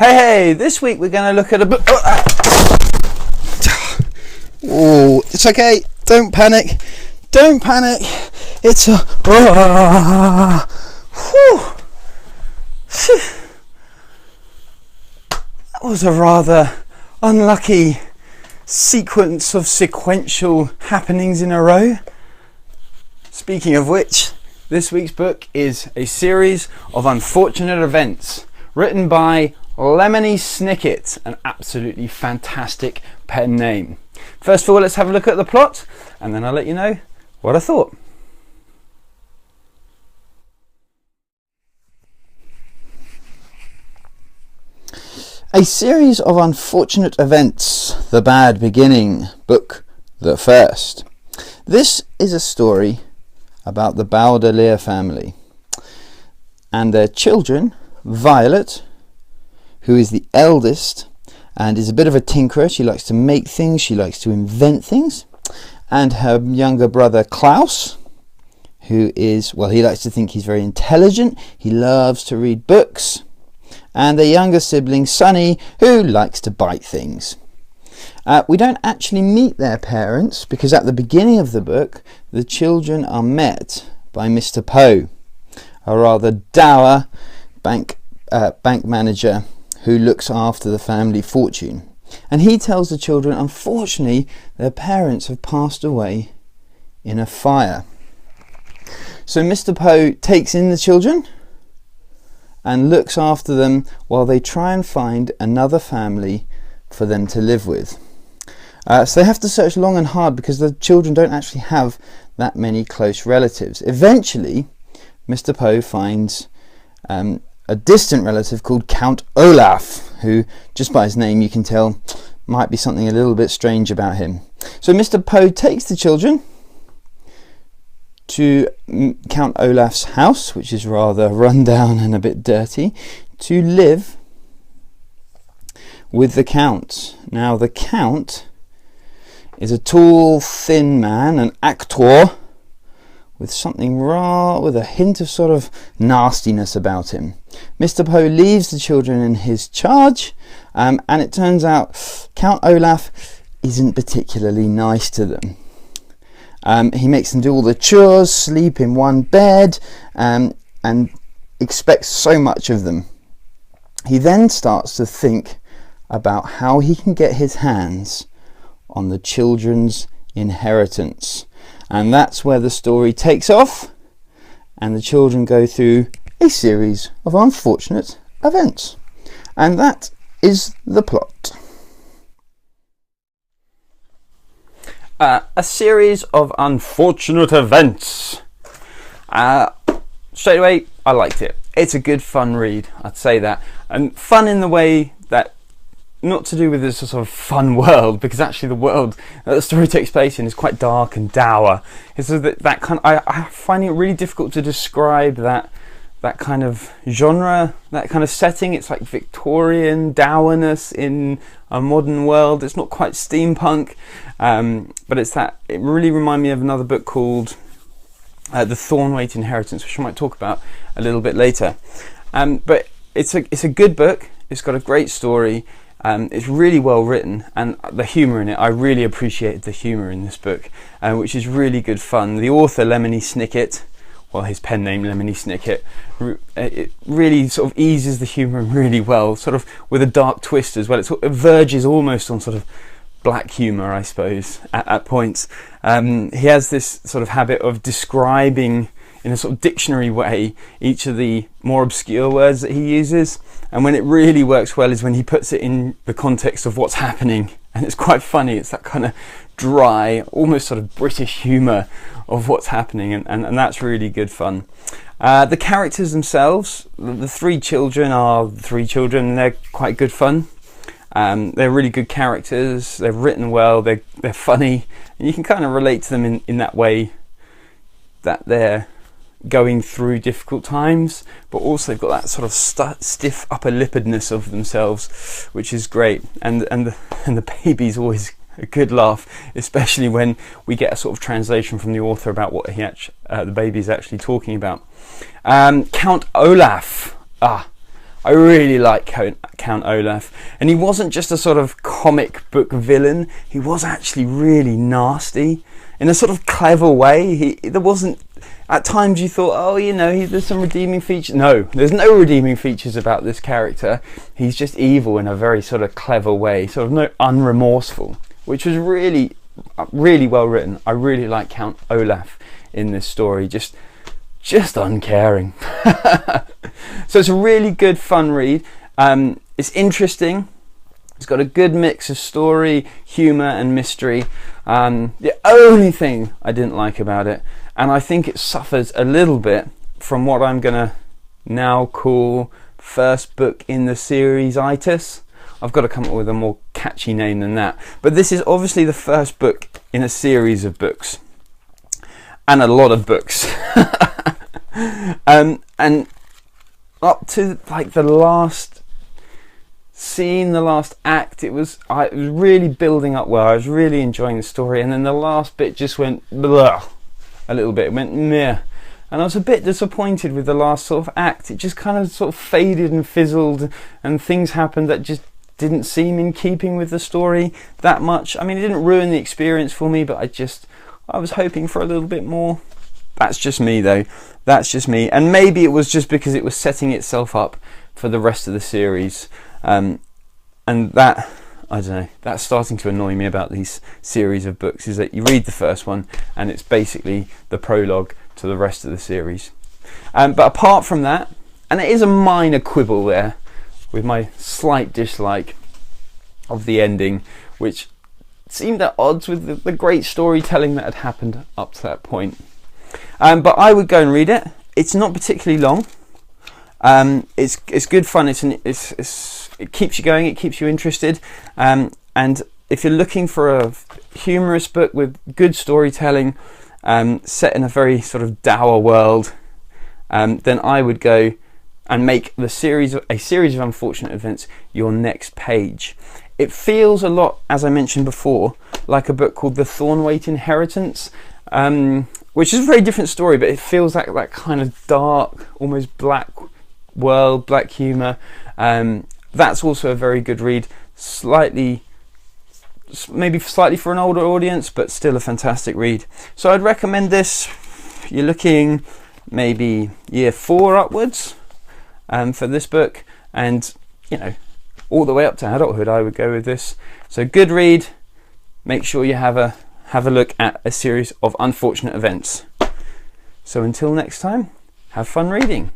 Hey, this week we're going to look at a book. Oh, it's okay. Don't panic. Don't panic. It's a... That was a rather unlucky sequence of sequential happenings in a row. Speaking of which, this week's book is a series of unfortunate events written by Lemony Snicket, an absolutely fantastic pen name. First of all, let's have a look at the plot, and then I'll let you know what I thought. A series of unfortunate events, the bad beginning, book the first. This is a story about the Baudelaire family and their children, Violet, who is the eldest and is a bit of a tinkerer. She likes to make things, she likes to invent things, and her younger brother Klaus, who is, well, he likes to think he's very intelligent, he loves to read books, and their younger sibling Sonny, who likes to bite things. We don't actually meet their parents because at the beginning of the book the children are met by Mr. Poe, a rather dour bank manager who looks after the family fortune, and he tells the children unfortunately their parents have passed away in a fire. So Mr. Poe takes in the children and looks after them while they try and find another family for them to live with. So they have to search long and hard because the children don't actually have that many close relatives. Eventually Mr. Poe finds a distant relative called Count Olaf, who, just by his name you can tell, might be something a little bit strange about him. So Mr. Poe takes the children to Count Olaf's house, which is rather run down and a bit dirty, to live with the Count. Now the Count is a tall, thin man, an actor, with something raw, with a hint of sort of nastiness about him. Mr. Poe leaves the children in his charge, and it turns out Count Olaf isn't particularly nice to them. He makes them do all the chores, sleep in one bed, and expects so much of them. He then starts to think about how he can get his hands on the children's inheritance. And that's where the story takes off, and the children go through a series of unfortunate events. And that is the plot. A series of unfortunate events. Straight away, I liked it. It's a good fun read, I'd say that. And fun in the way that, not to do with this sort of fun world, because actually the world that the story takes place in is quite dark and dour. It's so that kind of, I find it really difficult to describe that kind of genre, that kind of setting. It's like Victorian dourness in a modern world. It's not quite steampunk, but it's that. It really reminded me of another book called The Thornweight Inheritance, which I might talk about a little bit later. But it's a good book. It's got a great story. It's really well written, and the humour in it, I really appreciated the humour in this book, which is really good fun. The author, Lemony Snicket, well, his pen name, Lemony Snicket, it really sort of eases the humour really well, sort of with a dark twist as well. It verges almost on sort of black humour, I suppose, at points. He has this sort of habit of describing in a sort of dictionary way each of the more obscure words that he uses, and when it really works well is when he puts it in the context of what's happening, and it's quite funny. It's that kind of dry, almost sort of British humour of what's happening, and that's really good fun. The characters themselves, the three children are the three children. They're quite good fun. They're really good characters. They're written well. They're funny, and you can kind of relate to them in that way, that they're going through difficult times, but also they've got that sort of stiff upper lippedness of themselves, which is great. And the baby's always a good laugh, especially when we get a sort of translation from the author about what the baby's actually talking about. Count Olaf. I really like Count Olaf, and he wasn't just a sort of comic book villain. He was actually really nasty in a sort of clever way. There wasn't, at times you thought, oh, you know, there's some redeeming features. No, there's no redeeming features about this character. He's just evil in a very sort of clever way, sort of no unremorseful, which was really, really well written. I really like Count Olaf in this story, just uncaring. So it's a really good fun read. It's interesting. It's got a good mix of story, humour and mystery. The only thing I didn't like about it, and I think it suffers a little bit from what I'm going to now call first book in the series-itis. I've got to come up with a more catchy name than that. But this is obviously the first book in a series of books. And a lot of books. And up to like the last scene, the last act, it was really building up well. I was really enjoying the story, and then the last bit just went blah, a little bit. It went meh, and I was a bit disappointed with the last sort of act. It just kind of sort of faded and fizzled, and things happened that just didn't seem in keeping with the story that much. I mean, it didn't ruin the experience for me, but I was hoping for a little bit more. That's just me though. That's just me. And maybe it was just because it was setting itself up for the rest of the series. And that, I don't know, that's starting to annoy me about these series of books, is that you read the first one and it's basically the prologue to the rest of the series. But apart from that, and it is a minor quibble there with my slight dislike of the ending, which seemed at odds with the great storytelling that had happened up to that point. But I would go and read it. It's not particularly long. It's good fun. It keeps you going. It keeps you interested. And if you're looking for a humorous book with good storytelling, set in a very sort of dour world, then I would go and make a series of unfortunate events your next page. It feels a lot, as I mentioned before, like a book called The Thornweight Inheritance, which is a very different story, but it feels like that kind of dark, almost black world, black humour. That's also a very good read, maybe slightly for an older audience, but still a fantastic read. So I'd recommend this. You're looking maybe year 4 upwards for this book, and you know, all the way up to adulthood I would go with this. So good read. Make sure you have a look at a series of unfortunate events. So until next time, have fun reading.